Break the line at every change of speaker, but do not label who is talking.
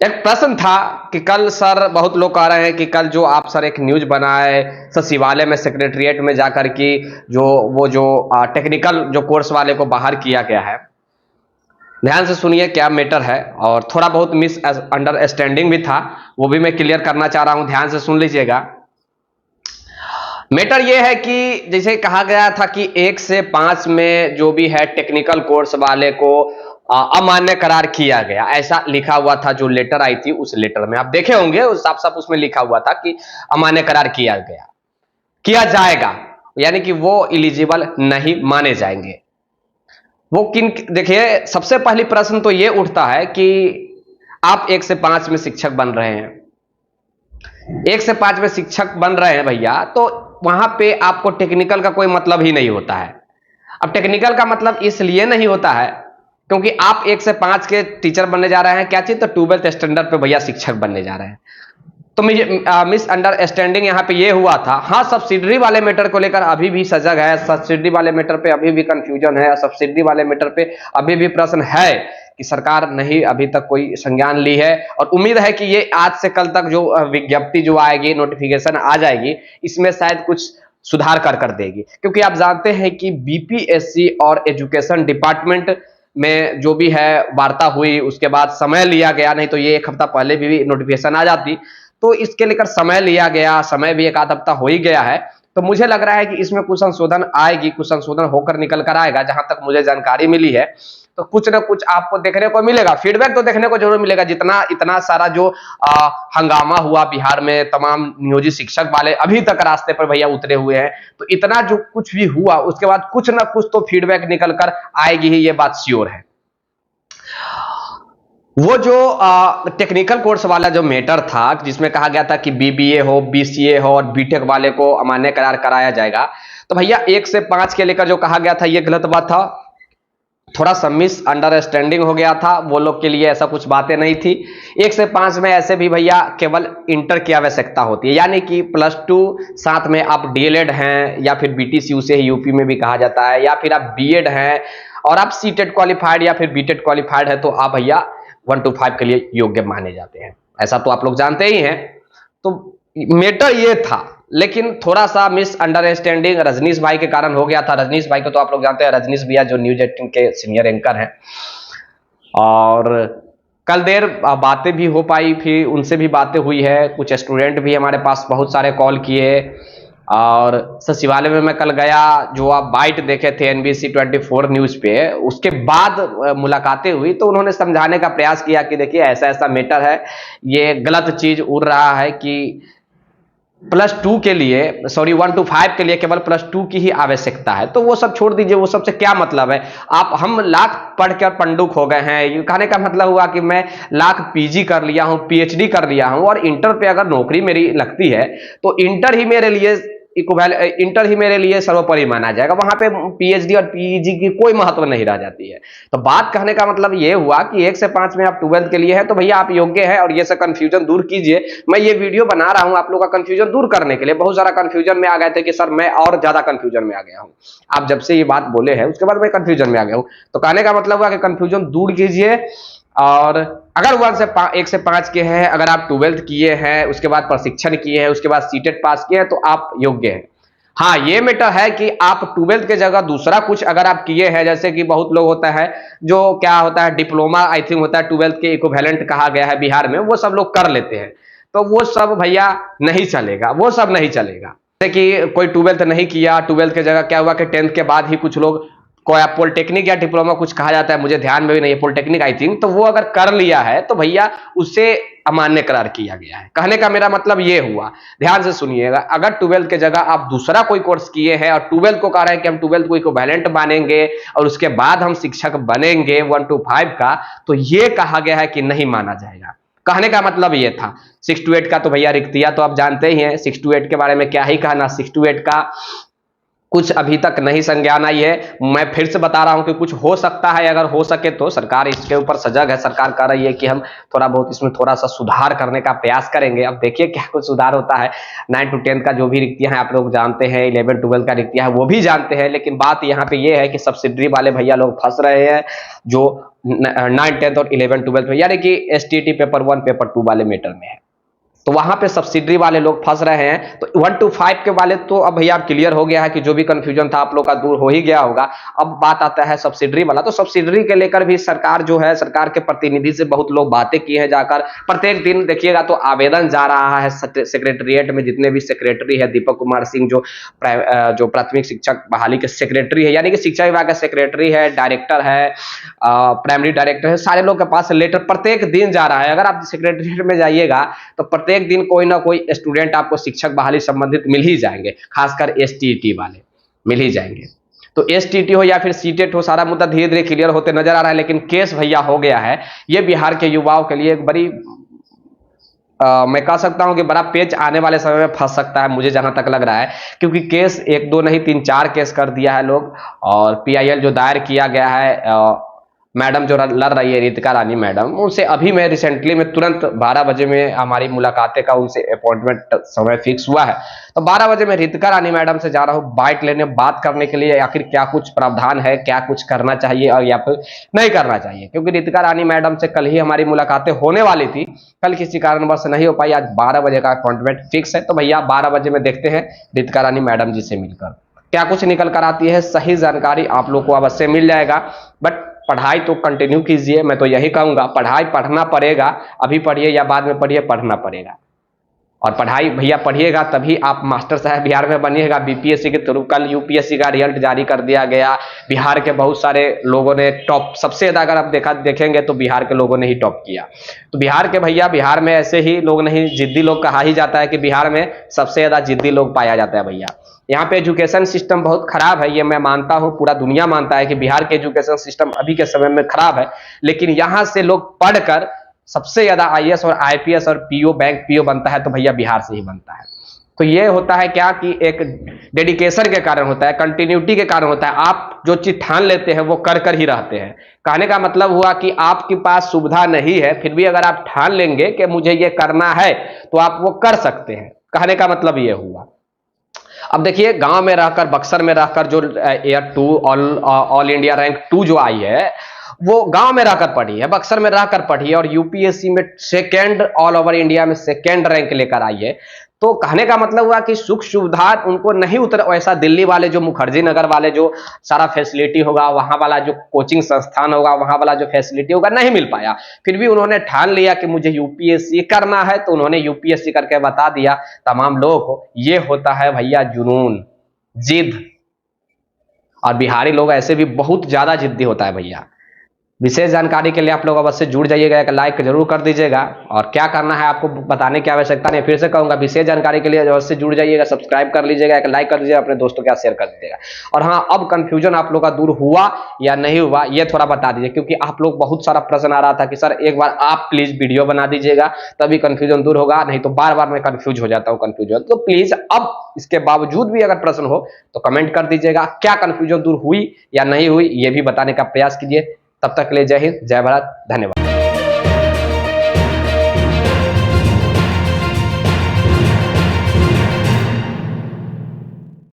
एक प्रश्न था कि कल सर बहुत लोग कह रहे हैं कि कल जो आप सर एक न्यूज बनाए सचिवालय में सेक्रेटरिएट में जाकर के जो वो जो टेक्निकल जो कोर्स वाले को बाहर किया गया है। ध्यान से सुनिए क्या मैटर है, और थोड़ा बहुत मिस अंडरस्टैंडिंग भी था, वो भी मैं क्लियर करना चाह रहा हूं, ध्यान से सुन लीजिएगा। मैटर ये है कि जैसे कहा गया था कि 1 से 5 में जो भी है टेक्निकल कोर्स वाले को अमान्य करार किया गया, ऐसा लिखा हुआ था। जो लेटर आई थी उस लेटर में आप देखे होंगे, उस साफ साफ उसमें लिखा हुआ था कि अमान्य करार किया गया, किया जाएगा, यानी कि वो इलिजिबल नहीं माने जाएंगे। वो किन, देखिए सबसे पहली प्रश्न तो ये उठता है कि आप 1 से 5 में शिक्षक बन रहे हैं, 1 से 5 में शिक्षक बन रहे हैं भैया, तो वहां पे आपको टेक्निकल का कोई मतलब ही नहीं होता है। अब टेक्निकल का मतलब इसलिए नहीं होता है क्योंकि आप 1 से 5 के टीचर बनने जा रहे हैं, क्या चीज, तो 12th स्टैंडर्ड पे भैया शिक्षक बनने जा रहे हैं। तो मिस अंडरस्टैंडिंग यहाँ पे ये हुआ था। हाँ, सब्सिडी वाले मैटर को लेकर अभी भी सजग है, सब्सिडी वाले मैटर पे अभी भी कंफ्यूजन है, सब्सिडी वाले मैटर पे अभी भी प्रश्न है कि सरकार नहीं अभी तक कोई संज्ञान ली है, और उम्मीद है कि ये आज से कल तक जो विज्ञप्ति जो आएगी, नोटिफिकेशन आ जाएगी, इसमें शायद कुछ सुधार कर देगी। क्योंकि आप जानते हैं कि बीपीएससी और एजुकेशन डिपार्टमेंट में जो भी है वार्ता हुई, उसके बाद समय लिया गया, नहीं तो ये 1 हफ्ता पहले भी नोटिफिकेशन आ जाती। तो इसके लेकर समय लिया गया, समय भी 1 आध हफ्ता हो ही गया है। तो मुझे लग रहा है कि इसमें कुछ संशोधन आएगी, कुछ संशोधन होकर निकल कर आएगा, जहां तक मुझे जानकारी मिली है। तो कुछ ना कुछ आपको देखने को मिलेगा, फीडबैक तो देखने को जरूर मिलेगा। जितना इतना सारा जो हंगामा हुआ बिहार में, तमाम नियोजित शिक्षक वाले अभी तक रास्ते पर भैया उतरे हुए हैं, तो इतना जो कुछ भी हुआ उसके बाद कुछ ना कुछ तो फीडबैक निकल कर आएगी ही, ये बात श्योर है। वो जो टेक्निकल कोर्स वाला जो मैटर था, जिसमें कहा गया था कि बीबीए हो, बीसीए हो और बीटेक वाले को अमान्य करार कराया जाएगा, तो भैया 1 से 5 के लेकर जो कहा गया था ये गलत बात था। थोड़ा सा मिस अंडरस्टैंडिंग हो गया था, वो लोग के लिए ऐसा कुछ बातें नहीं थी। 1 से 5 में ऐसे भी भैया केवल इंटर की आवश्यकता होती है, यानी कि +2 साथ में आप डीएलएड हैं, या फिर बीटीसीयू से यूपी में भी कहा जाता है, या फिर आप बीएड हैं और आप सीटेट क्वालिफाइड या फिर बीटेड क्वालिफाइड है, तो आप भैया 1 to 5 के लिए योग्य माने जाते हैं। ऐसा तो आप लोग जानते ही हैं। तो मैटर ये था, लेकिन थोड़ा सा मिस अंडरस्टैंडिंग रजनीश भाई के कारण हो गया था। रजनीश भाई को तो आप लोग जानते हैं, रजनीश भैया जो न्यूज 18 के सीनियर एंकर हैं, और कल देर बातें भी हो पाई, फिर उनसे भी बातें हुई है। कुछ स्टूडेंट भी हमारे पास बहुत सारे कॉल किए, और सचिवालय में मैं कल गया, जो आप बाइट देखे थे NBC 24 न्यूज पे, उसके बाद मुलाकातें हुई, तो उन्होंने समझाने का प्रयास किया कि देखिए ऐसा ऐसा मैटर है, ये गलत चीज उड़ रहा है कि +2 के लिए, सॉरी 1 to 5 के लिए केवल +2 की ही आवश्यकता है। तो वो सब छोड़ दीजिए, वो सबसे क्या मतलब है। आप, हम लाख पढ़कर पंडुक हो गए हैं, ये कहने का मतलब हुआ कि मैं लाख पीजी कर लिया हूं, पीएचडी कर लिया हूं, और इंटर पे अगर नौकरी मेरी लगती है तो इंटर ही मेरे लिए इंटर ही मेरे लिए सर्वोपरि माना जाएगा। वहां पे पीएचडी और पीजी की कोई महत्व नहीं रह जाती है। तो बात कहने का मतलब ये हुआ कि 1 से 5 में आप 12th के लिए है तो भैया आप योग्य है, और ये सब कंफ्यूजन दूर कीजिए। मैं ये वीडियो बना रहा हूं आप लोग का कंफ्यूजन दूर करने के लिए। बहुत सारा कंफ्यूजन में आ गए थे कि सर मैं और ज्यादा कंफ्यूजन में आ गया हूं, आप जब से ये बात बोले हैं उसके बाद मैं कंफ्यूजन में आ गया हूं। तो कहने का मतलब हुआ कि कंफ्यूजन दूर कीजिए, और अगर 1 से 5 के हैं, अगर आप 12th किए हैं, उसके बाद प्रशिक्षण किए हैं, उसके बाद सीटेट पास किए हैं, तो आप योग्य हैं। हाँ, ये मैटर है कि आप 12th के जगह दूसरा कुछ अगर आप किए हैं, जैसे कि बहुत लोग होता है जो क्या होता है डिप्लोमा आई थिंक होता है 12th के इक्विवेलेंट कहा गया है बिहार में, वो सब लोग कर लेते हैं। तो वो सब भैया नहीं चलेगा, वो सब नहीं चलेगा। जैसे कि कोई 12th नहीं किया, 12th के जगह क्या हुआ कि 10th के बाद ही कुछ लोग, कोई पॉलिटेक्निक या डिप्लोमा कुछ कहा जाता है, मुझे ध्यान में भी नहीं है, पॉलिटेक्निक आई थिंक, तो वो अगर कर लिया है तो भैया उसे अमान्य करार किया गया है। कहने का मेरा मतलब ये हुआ, ध्यान से सुनिएगा, अगर 12th के जगह आप दूसरा कोई कोर्स किए हैं और 12th को कह रहे हैं कि हम 12th को इक्विवेलेंट मानेंगे और उसके बाद हम शिक्षक बनेंगे 1 to 5 का, तो ये कहा गया है कि नहीं माना जाएगा। कहने का मतलब ये था। 6 to 8 का तो भैया रिक्तियां तो आप जानते ही हैं, 6 to 8 के बारे में क्या ही कहना। 6 to 8 का कुछ अभी तक नहीं संज्ञान आई है। मैं फिर से बता रहा हूं कि कुछ हो सकता है, अगर हो सके तो सरकार इसके ऊपर सजग है। सरकार कह रही है कि हम थोड़ा बहुत इसमें थोड़ा सा सुधार करने का प्रयास करेंगे। अब देखिए क्या कुछ सुधार होता है। 9 to 10 का जो भी रिक्तियां हैं आप लोग जानते हैं, 11 12 का रिक्तियां है वो भी जानते हैं, लेकिन बात यहाँ पे ये है कि सब्सिडी वाले भैया लोग फंस रहे हैं, जो 9, 10 और 11, 12 में, यानी कि एसटीटी पेपर 1 पेपर 2 वाले मैटर में है। तो वहां पे सब्सिडरी वाले लोग फंस रहे हैं। तो 1 to 5 के वाले तो अब भैया क्लियर हो गया है कि जो भी कंफ्यूजन था आप लोग का दूर हो ही गया होगा। अब बात आता है सब्सिडरी वाला। तो सब्सिडरी के लेकर भी सरकार जो है, सरकार के प्रतिनिधि से बहुत लोग बातें किए हैं जाकर। प्रत्येक दिन देखिएगा तो आवेदन जा रहा है सेक्रेटरिएट में। जितने भी सेक्रेटरी है, दीपक कुमार सिंह जो प्राथमिक शिक्षक बहाली के सेक्रेटरी है, यानी कि शिक्षा विभाग का सेक्रेटरी है, डायरेक्टर है, प्राइमरी डायरेक्टर है, सारे लोग के पास लेटर प्रत्येक दिन जा रहा है। अगर आप सेक्रेटरिएट में जाइएगा तो प्रत्येक दिन कोई ना कोई स्टूडेंट आपको शिक्षक बहाली संबंधित मिल ही जाएंगे, खासकर एसटीटी वाले मिल ही जाएंगे। तो एसटीटी हो या फिर सीटेट हो, सारा मुद्दा धीरे धीरे क्लियर होते नजर आ रहा है। लेकिन केस भैया हो गया है। ये बिहार के युवाओं के लिए एक बड़ी मैं कह सकता हूं कि बड़ा पेच आने वाले समय में फंस सकता है, मुझे जहां तक लग रहा है। क्योंकि केस 1 2 नहीं 3 4 केस कर दिया है लोग। और पीआईएल जो दायर किया गया है, मैडम जो लड़ रही है, रितिका रानी मैडम, उनसे अभी मैं रिसेंटली में तुरंत 12 बजे में हमारी मुलाकातें का उनसे अपॉइंटमेंट समय फिक्स हुआ है। तो 12 बजे मैं रितिका रानी मैडम से जा रहा हूँ बाइट लेने, बात करने के लिए आखिर क्या कुछ प्रावधान है, क्या कुछ करना चाहिए और या फिर नहीं करना चाहिए। क्योंकि रितिका रानी मैडम से कल ही हमारी मुलाकातें होने वाली थी, कल किसी कारणवश नहीं हो पाई। आज 12 बजे का अपॉइंटमेंट फिक्स है। तो भैया 12 बजे में देखते हैं रितिका रानी मैडम जी से मिलकर क्या कुछ निकल कर आती है। सही जानकारी आप लोग को अवश्य मिल जाएगा। बट पढ़ाई तो कंटिन्यू कीजिए, मैं तो यही कहूंगा। पढ़ाई पढ़ना पड़ेगा, अभी पढ़िए या बाद में पढ़िए, पढ़ना पड़ेगा। और पढ़ाई भैया पढ़िएगा तभी आप मास्टर साहब बिहार में बनिएगा बीपीएससी के थ्रू। कल यूपीएससी का रिजल्ट जारी कर दिया गया। बिहार के बहुत सारे लोगों ने टॉप, सबसे ज्यादा अगर आप देखेंगे तो बिहार के लोगों ने ही टॉप किया। तो बिहार के भैया, बिहार में ऐसे ही लोग नहीं, जिद्दी लोग कहा ही जाता है कि बिहार में सबसे ज्यादा जिद्दी लोग पाया जाता है भैया। यहाँ पे एजुकेशन सिस्टम बहुत खराब है, ये मैं मानता हूँ, पूरा दुनिया मानता है कि बिहार के एजुकेशन सिस्टम अभी के समय में खराब है। लेकिन यहाँ से लोग पढ़कर सबसे ज्यादा आईएएस और आईपीएस और पीओ, बैंक पीओ बनता है तो भैया बिहार से ही बनता है। तो ये होता है क्या कि एक डेडिकेशन के कारण होता है, कंटिन्यूटी के कारण होता है। आप जो चीज ठान लेते हैं वो कर कर ही रहते हैं। कहने का मतलब हुआ कि आपके पास सुविधा नहीं है, फिर भी अगर आप ठान लेंगे कि मुझे ये करना है तो आप वो कर सकते हैं। कहने का मतलब ये हुआ। अब देखिए, गांव में रहकर, बक्सर में रहकर जो एयर 2 ऑल इंडिया रैंक 2 जो आई है, वो गांव में रहकर पढ़ी है, बक्सर में रहकर पढ़ी है और यूपीएससी में सेकंड, ऑल ओवर इंडिया में सेकंड रैंक लेकर आई है। तो कहने का मतलब हुआ कि सुख सुविधा उनको नहीं उतर, वैसा दिल्ली वाले जो मुखर्जी नगर वाले जो सारा फैसिलिटी होगा, वहां वाला जो कोचिंग संस्थान होगा, वहां वाला जो फैसिलिटी होगा, नहीं मिल पाया। फिर भी उन्होंने ठान लिया कि मुझे यूपीएससी करना है, तो उन्होंने यूपीएससी करके बता दिया तमाम लोगों को। ये होता है भैया जुनून, जिद। और बिहारी लोग ऐसे भी बहुत ज्यादा जिद्दी होता है भैया। विशेष जानकारी के लिए आप लोग अवश्य जुड़ जाइएगा, एक लाइक जरूर कर दीजिएगा। और क्या करना है आपको बताने की आवश्यकता नहीं, फिर से कहूंगा, विशेष जानकारी के लिए अवश्य जुड़ जाइएगा, सब्सक्राइब कर लीजिएगा, एक लाइक कर दीजिएगा, अपने दोस्तों के साथ शेयर कर दीजिएगा। और हाँ, अब कंफ्यूजन आप लोग का दूर हुआ या नहीं हुआ ये थोड़ा बता दीजिए। क्योंकि आप लोग बहुत सारा प्रश्न आ रहा था कि सर एक बार आप प्लीज वीडियो बना दीजिएगा तभी कंफ्यूजन दूर होगा, नहीं तो बार बार मैं कंफ्यूज हो जाता हूँ कंफ्यूजन। तो प्लीज अब इसके बावजूद भी अगर प्रश्न हो तो कमेंट कर दीजिएगा, क्या कंफ्यूजन दूर हुई या नहीं हुई ये भी बताने का प्रयास कीजिए। तब तक के लिए जय हिंद, जय भारत, धन्यवाद।